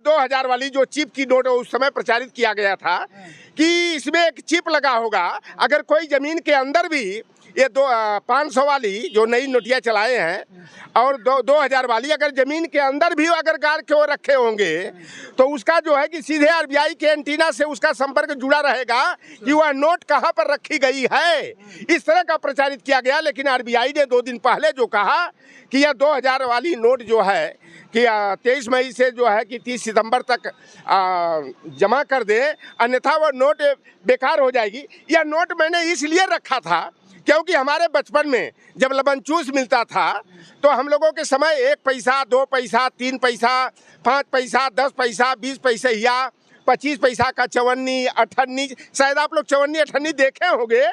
2000 वाली जो चिप की नोट उस समय प्रचारित किया गया था कि इसमें एक चिप लगा होगा, अगर कोई जमीन के अंदर भी ये 500 वाली जो नई नोटियाँ चलाए हैं और 2000 वाली अगर जमीन के अंदर भी अगर गाड़ के वो रखे होंगे तो उसका जो है कि सीधे आरबीआई के एंटीना से उसका संपर्क जुड़ा रहेगा कि वह नोट कहाँ पर रखी गई है। इस तरह का प्रचारित किया गया। लेकिन आरबीआई ने 2 दिन पहले जो कहा कि यह 2000 वाली नोट जो है कि 23 मई से जो है कि 30 सितंबर तक जमा कर दे, अन्यथा वह नोट बेकार हो जाएगी। यह नोट मैंने इसलिए रखा था क्योंकि हमारे बचपन में जब लबन चूस मिलता था तो हम लोगों के समय 1 पैसा, 2 पैसा, 3 पैसा, 5 पैसा, 10 पैसा, 20 पैसे या 25 पैसा का चवन्नी, अठन्नी, शायद आप लोग चवन्नी अठन्नी देखे होंगे।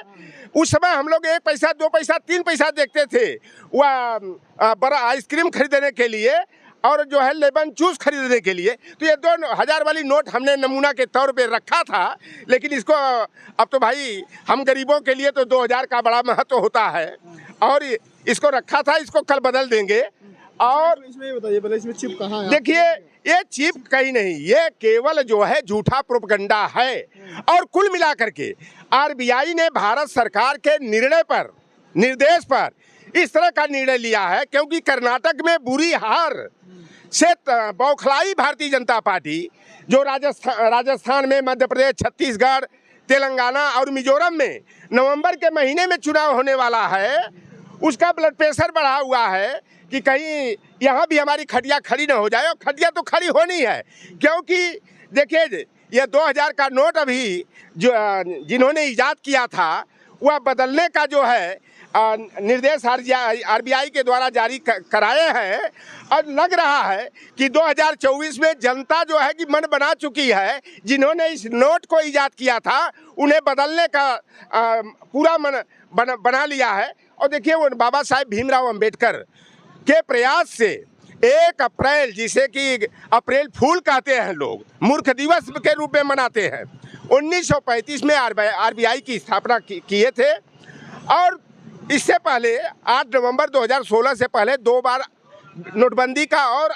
उस समय हम लोग 1 पैसा, 2 पैसा, 3 पैसा देखते थे वह बड़ा आइसक्रीम खरीदने के लिए और जो है लेमन जूस खरीदने के लिए। तो ये 2000 वाली नोट हमने नमूना के तौर पे रखा था। लेकिन इसको अब तो भाई हम गरीबों के लिए तो 2000 का बड़ा महत्व होता है और इसको रखा था, इसको कल बदल देंगे। और इसमें बताइए पहले, इसमें चिप कहाँ है? देखिए, ये चिप कहीं नहीं, ये केवल जो है झूठा प्रोपगंडा है। और कुल मिलाकर के आरबीआई ने भारत सरकार के निर्णय पर, निर्देश पर इस तरह का निर्णय लिया है क्योंकि कर्नाटक में बुरी हार से बौखलाई भारतीय जनता पार्टी जो राजस्थान में, मध्य प्रदेश, छत्तीसगढ़, तेलंगाना और मिजोरम में नवंबर के महीने में चुनाव होने वाला है, उसका ब्लड प्रेशर बढ़ा हुआ है कि कहीं यहाँ भी हमारी खटिया खड़ी ना हो जाए। और खटिया तो खड़ी होनी है क्योंकि देखिए, ये 2000 का नोट अभी जो जिन्होंने ईजाद किया था वह बदलने का जो है निर्देश आरबीआई के द्वारा जारी कराए हैं। और लग रहा है कि 2024 में जनता जो है कि मन बना चुकी है, जिन्होंने इस नोट को ईजाद किया था उन्हें बदलने का पूरा मन बना लिया है। और देखिए, वो बाबा साहेब भीमराव अंबेडकर के प्रयास से 1 अप्रैल, जिसे कि अप्रैल फूल कहते हैं लोग, मूर्ख दिवस के रूप में मनाते हैं, 1935 में आरबीआई की स्थापना किए थे। और इससे पहले 8 नवंबर 2016 से पहले 2 बार नोटबंदी का और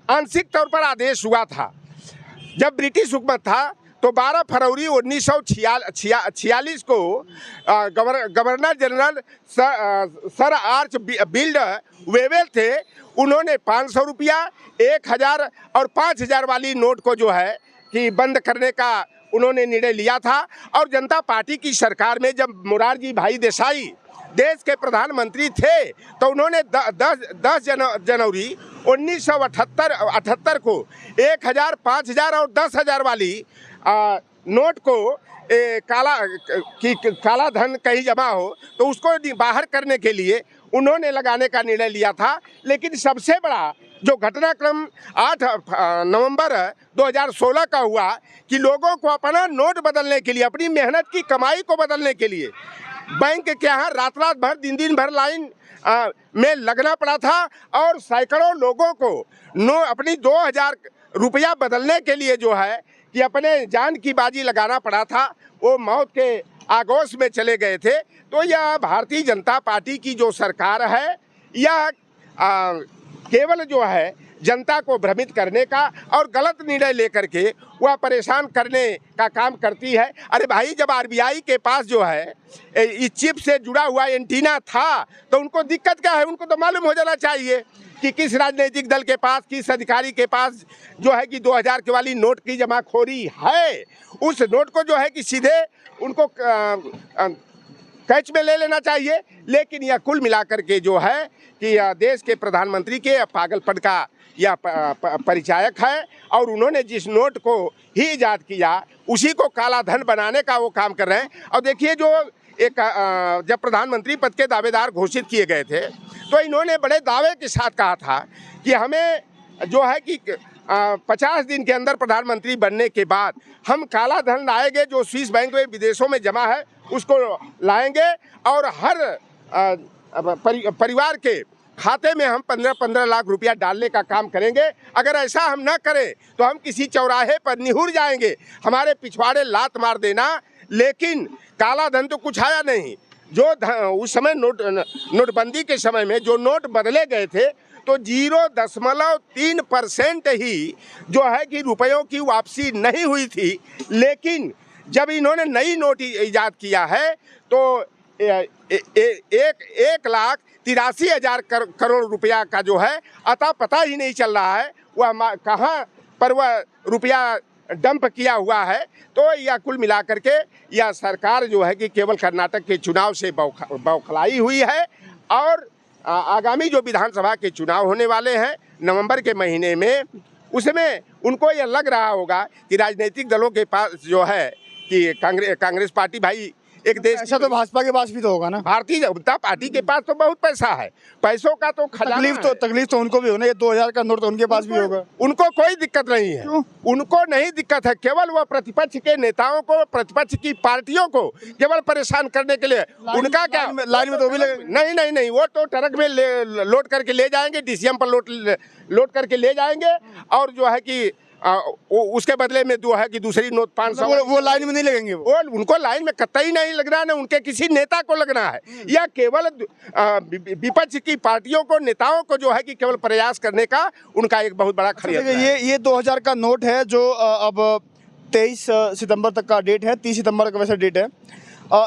आंशिक तौर पर आदेश हुआ था। जब ब्रिटिश हुकूमत था तो 12 फरवरी 1946 को governor general sir arch build Wavell थे, उन्होंने 500 रुपया, 1000 और 5000 वाली नोट को जो है कि बंद करने का उन्होंने निर्णय लिया था। और जनता पार्टी की सरकार में जब मोरारजी भाई देसाई देश के प्रधानमंत्री थे तो उन्होंने 10 जनवरी 1978 को 1000, 5000 और 10,000 वाली नोट को काला धन कहीं जमा हो तो उसको बाहर करने के लिए उन्होंने लगाने का निर्णय लिया था। लेकिन सबसे बड़ा जो घटनाक्रम 8 नवंबर 2016 का हुआ कि लोगों को अपना नोट बदलने के लिए, अपनी मेहनत की कमाई को बदलने के लिए बैंक के यहाँ रात भर, दिन भर लाइन में लगना पड़ा था और सैकड़ों लोगों को अपनी 2000 रुपया बदलने के लिए जो है कि अपने जान की बाजी लगाना पड़ा था, वो मौत के आगोश में चले गए थे। तो यह भारतीय जनता पार्टी की जो सरकार है, यह केवल जो है जनता को भ्रमित करने का और गलत निर्णय लेकर के वह परेशान करने का काम करती है। अरे भाई, जब आरबीआई के पास जो है इस चिप से जुड़ा हुआ एंटीना था तो उनको दिक्कत क्या है? उनको तो मालूम हो जाना चाहिए कि किस राजनीतिक दल के पास, किस अधिकारी के पास जो है कि 2000 के वाली नोट की जमाखोरी है। उस नोट को जो है कि सीधे उनको कैच में ले लेना चाहिए। लेकिन यह कुल मिलाकर के जो है कि देश के प्रधानमंत्री के पागलपन का यह परिचायक है और उन्होंने जिस नोट को ही ईजाद किया उसी को काला धन बनाने का वो काम कर रहे हैं। और देखिए, जो एक जब प्रधानमंत्री पद के दावेदार घोषित किए गए थे तो इन्होंने बड़े दावे के साथ कहा था कि हमें जो है कि 50 दिन के अंदर प्रधानमंत्री बनने के बाद हम काला धन लाएंगे, जो स्विस बैंक में विदेशों में जमा है उसको लाएंगे और हर परिवार के खाते में हम 15-15 लाख रुपया डालने का काम करेंगे। अगर ऐसा हम न करें तो हम किसी चौराहे पर निहुर जाएंगे, हमारे पिछवाड़े लात मार देना। लेकिन काला धन तो कुछ आया नहीं। जो उस समय नोटबंदी के समय में जो नोट बदले गए थे तो 0.3% ही जो है कि रुपयों की वापसी नहीं हुई थी। लेकिन जब इन्होंने नई नोट ईजाद किया है तो 1,83,000 करोड़ रुपया का जो है अता पता ही नहीं चल रहा है वह कहाँ पर वह रुपया डंप किया हुआ है। तो यह कुल मिलाकर के यह सरकार जो है कि केवल कर्नाटक के चुनाव से बौखलाई हुई है और आगामी जो विधानसभा के चुनाव होने वाले हैं नवंबर के महीने में, उसमें उनको यह लग रहा होगा कि राजनीतिक दलों के पास जो है कि कांग्रेस पार्टी भाई एक देश ऐसा तो भाजपा के पास भी तो होगा ना। भारतीय जनता पार्टी के पास तो बहुत पैसा है, पैसों का तो खजाना है। तकलीफ तो उनको भी होना, ये 2000 का नोट तो उनके पास भी होगा। उनको कोई दिक्कत नहीं है। क्यों? उनको नहीं दिक्कत है, केवल वह प्रतिपक्ष के नेताओं को, प्रतिपक्ष की पार्टियों को केवल परेशान करने के लिए। उनका क्या लाइन में तो भी लगे। नहीं, वो तो ट्रक में लोड करके ले जाएंगे, DCM पर लोड करके ले जाएंगे और जो है कि उसके बदले में जो है कि दूसरी नोट 500 वो लाइन में नहीं लगेंगे। वो उनको लाइन में कतई नहीं लगना है, ना उनके किसी नेता को लगना है। या केवल विपक्ष की पार्टियों को, नेताओं को जो है कि केवल प्रयास करने का उनका एक बहुत बड़ा खरीद है। ये 2000 का नोट है जो अब 23 सितंबर तक का डेट है, 30 सितंबर का वैसे डेट है।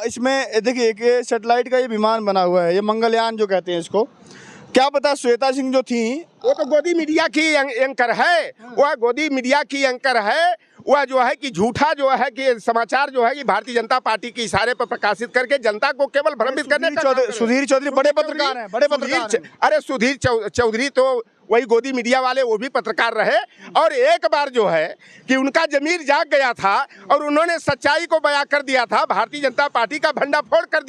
इसमें देखिए एक सैटेलाइट का ये विमान बना हुआ है, ये मंगलयान जो कहते हैं इसको। क्या पता श्वेता सिंह जो थी वो तो गोदी मीडिया की एंकर है, वह गोदी मीडिया की एंकर है। वह जो है कि झूठा जो है कि समाचार जो है कि भारतीय जनता पार्टी के इशारे पर प्रकाशित करके जनता को केवल भ्रमित करने का। सुधीर चौधरी बड़े पत्रकार हैं, बड़े पत्रकार हैं। अरे सुधीर चौधरी तो वही गोदी मीडिया वाले, वो भी पत्रकार रहे। और एक बार जो है कि उनका जमीर जाग गया था और उन्होंने सच्चाई को बयां कर दिया था। भारतीय जनता पार्टी का भंडाफोड़ कर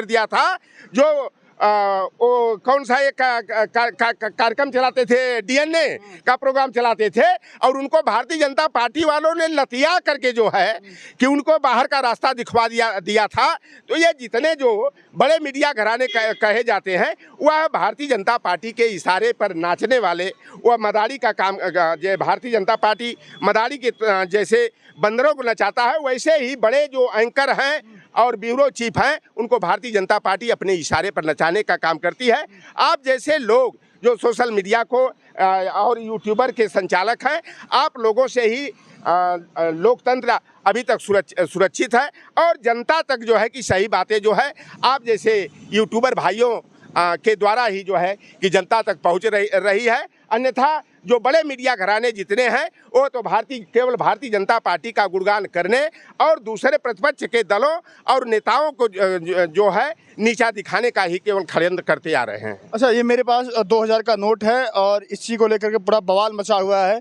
दिया था। जो वो कौन सा एक कार्यक्रम चलाते थे, DNA का प्रोग्राम चलाते थे और उनको भारतीय जनता पार्टी वालों ने लतिया करके जो है कि उनको बाहर का रास्ता दिखवा दिया था। तो ये जितने जो बड़े मीडिया घराने कहे जाते हैं वह भारतीय जनता पार्टी के इशारे पर नाचने वाले, वह मदारी का काम, भारतीय जनता पार्टी मदारी के जैसे बंदरों को नचाता है, वैसे ही बड़े जो एंकर हैं और ब्यूरो चीफ हैं उनको भारतीय जनता पार्टी अपने इशारे पर नचाने का काम करती है। आप जैसे लोग जो सोशल मीडिया को और यूट्यूबर के संचालक हैं, आप लोगों से ही लोकतंत्र अभी तक सुरक्षित है और जनता तक जो है कि सही बातें जो है आप जैसे यूट्यूबर भाइयों के द्वारा ही जो है कि जनता तक पहुंच रही है। अन्यथा जो बड़े मीडिया घराने जितने हैं वो तो केवल भारतीय जनता पार्टी का गुणगान करने और दूसरे प्रतिपक्ष के दलों और नेताओं को जो है नीचा दिखाने का ही केवल षड्यंत्र करते आ रहे हैं। अच्छा, ये मेरे पास 2000 का नोट है और इस चीज़ को लेकर के पूरा बवाल मचा हुआ है।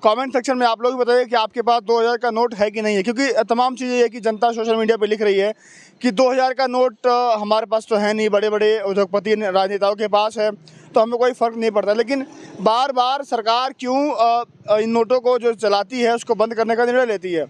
कमेंट सेक्शन में आप लोग बताइए कि आपके पास 2000 का नोट है कि नहीं है, क्योंकि तमाम चीज़ें ये है कि जनता सोशल मीडिया पे लिख रही है कि 2000 का नोट हमारे पास तो है नहीं, बड़े बड़े उद्योगपति राजनेताओं के पास है, तो हमें कोई फ़र्क नहीं पड़ता। लेकिन बार बार सरकार क्यों इन नोटों को जो चलाती है उसको बंद करने का निर्णय लेती है?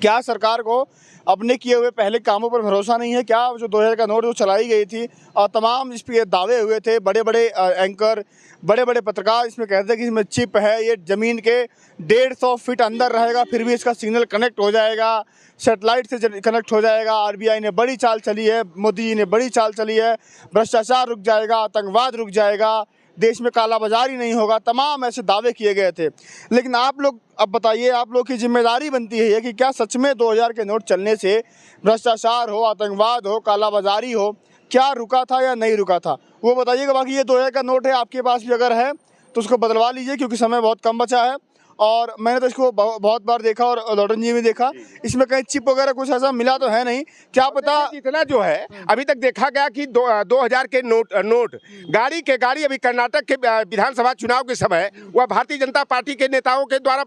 क्या सरकार को अपने किए हुए पहले कामों पर भरोसा नहीं है? क्या जो 2000 का नोट जो चलाई गई थी और तमाम इस पर दावे हुए थे, बड़े बड़े एंकर, बड़े बड़े पत्रकार इसमें कहते हैं कि इसमें चिप है, ये ज़मीन के 150 फीट अंदर रहेगा फिर भी इसका सिग्नल कनेक्ट हो जाएगा, सेटेलाइट से कनेक्ट हो जाएगा। RBI ने बड़ी चाल चली है, मोदी जी ने बड़ी चाल चली है, भ्रष्टाचार रुक जाएगा, आतंकवाद रुक जाएगा, देश में कालाबाजारी नहीं होगा, तमाम ऐसे दावे किए गए थे। लेकिन आप लोग अब बताइए, आप लोग की जिम्मेदारी बनती है कि क्या सच में 2000 के नोट चलने से भ्रष्टाचार हो, आतंकवाद हो, कालाबाजारी हो, क्या रुका था या नहीं रुका था, वो बताइएगा। बाकी ये 2000 का नोट है, आपके पास भी अगर है तो उसको बदलवा लीजिए क्योंकि समय बहुत कम बचा है। और मैंने तो इसको बहुत बार देखा और लॉटन जी में देखा, इसमें कहीं चिप वगैरह कुछ ऐसा मिला तो है नहीं, क्या पता। इतना जो है अभी तक देखा गया कि 2000 के नोट गाड़ी अभी कर्नाटक के विधानसभा चुनाव के समय वह भारतीय जनता पार्टी के नेताओं के द्वारा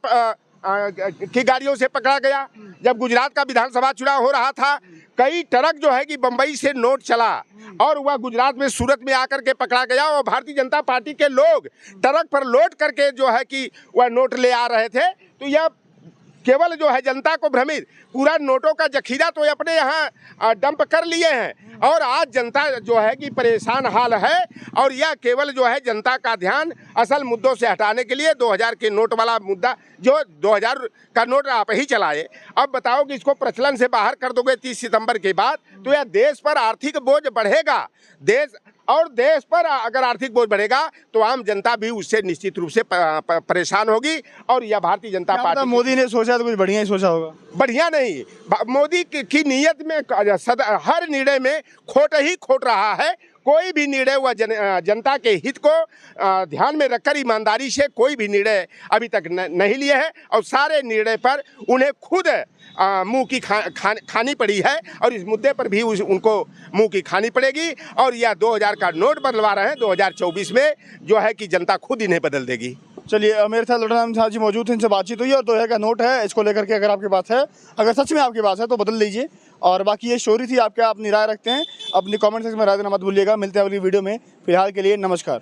की गाड़ियों से पकड़ा गया। जब गुजरात का विधानसभा चुनाव हो रहा था, कई ट्रक जो है कि बंबई से नोट चला और वह गुजरात में, सूरत में आकर के पकड़ा गया और भारतीय जनता पार्टी के लोग ट्रक पर लोड करके जो है कि वह नोट ले आ रहे थे। तो यह केवल जो है जनता को भ्रमित, पूरा नोटों का जखीरा तो अपने यहाँ डंप कर लिए हैं और आज जनता जो है कि परेशान हाल है। और यह केवल जो है जनता का ध्यान असल मुद्दों से हटाने के लिए 2000 के नोट वाला मुद्दा, जो 2000 का नोट आप ही चलाए, अब बताओ कि इसको प्रचलन से बाहर कर दोगे 30 सितंबर के बाद, तो यह देश पर आर्थिक बोझ बढ़ेगा। देश और देश पर अगर आर्थिक बोझ बढ़ेगा तो आम जनता भी उससे निश्चित रूप से परेशान होगी। और यह भारतीय जनता क्या पता पार्टी मोदी ने सोचा तो कुछ बढ़िया ही सोचा होगा। बढ़िया नहीं, मोदी की नीयत में हर निर्णय में खोट ही खोट रहा है। कोई भी निर्णय हुआ जनता के हित को ध्यान में रखकर ईमानदारी से कोई भी निर्णय अभी तक नहीं लिए है, और सारे निर्णय पर उन्हें खुद मुंह की खानी पड़ी है, और इस मुद्दे पर भी उनको मुंह की खानी पड़ेगी। और यह 2000 का नोट बदलवा रहे हैं, 2024 में जो है कि जनता खुद इन्हें बदल देगी। चलिए, मेरे साथ लुधियाना झा जी मौजूद थे, इनसे बातचीत हुई। और 2000 का नोट है, इसको लेकर के अगर आपके पास है, अगर सच में आपके पास है तो बदल लीजिए। और बाकी ये स्टोरी थी, आपके अपनी राय रखते हैं, अपनी कमेंट सेक्शन में राय देना मत भूलिएगा। मिलते हैं अगली वीडियो में, फिलहाल के लिए नमस्कार।